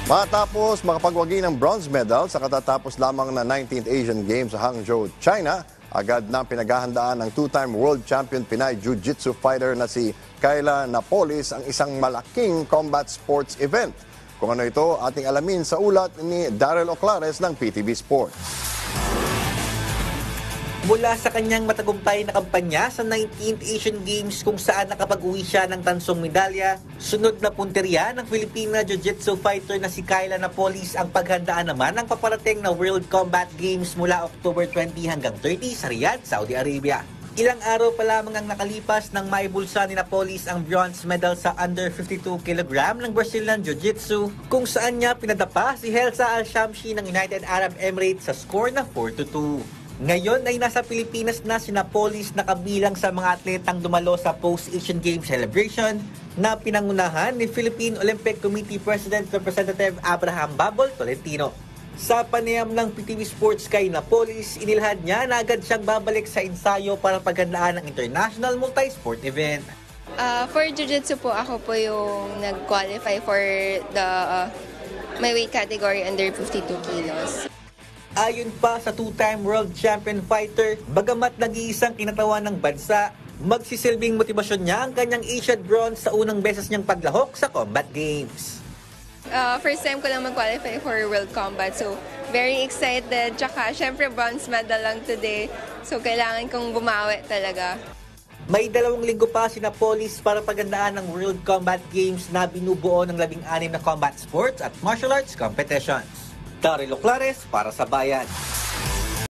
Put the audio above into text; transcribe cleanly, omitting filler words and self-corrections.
Matapos makapagwagi ng bronze medal sa katatapos lamang na 19th Asian Games sa Hangzhou, China, agad na pinaghahandaan ng two-time world champion Pinay Jiu-Jitsu fighter na si Kayla Napoles ang isang malaking combat sports event. Kung ano ito, ating alamin sa ulat ni Daryl Oclares ng PTV Sports. Mula sa kanyang matagumpay na kampanya sa 19th Asian Games kung saan nakapag-uwi siya ng tansong medalya, sunod na punteriya ng Filipina Jiu-Jitsu fighter na si Kayla Napoles ang paghandaan naman ng paparating na World Combat Games mula October 20 hanggang 30 sa Riyadh, Saudi Arabia. Ilang araw pa lamang ang nakalipas nang maibulsa ni Napoles ang bronze medal sa under 52 kg ng Brazilian Jiu-Jitsu kung saan niya pinadapa si Helsa Al-Shamsi ng United Arab Emirates sa score na 4-2. Ngayon ay nasa Pilipinas na si Napoles na kabilang sa mga atletang dumalo sa post-Asian Games celebration na pinangunahan ni Philippine Olympic Committee President Representative Abraham Babol Tolentino. Sa panayam ng PTV Sports kay Napoles, inilahad niya na agad siyang babalik sa ensayo para paghandaan ng international multi-sport event. For Jiu-Jitsu po, ako po yung nag-qualify for the my weight category under 52 kilos. Ayon pa sa two-time world champion fighter, bagamat nag-iisang kinatawan ng bansa, magsisilbing motibasyon niya ang kanyang Asian bronze sa unang beses niyang paglahok sa combat games. First time ko lang mag-qualify for World Combat, so very excited. Tsaka syempre bronze medal lang today, so kailangan kong bumawi talaga. May 2 linggo pa si Napoles para paghandaan ng World Combat Games na binubuo ng 16 na combat sports at martial arts competitions. Daryl Oclares para sa Bayan.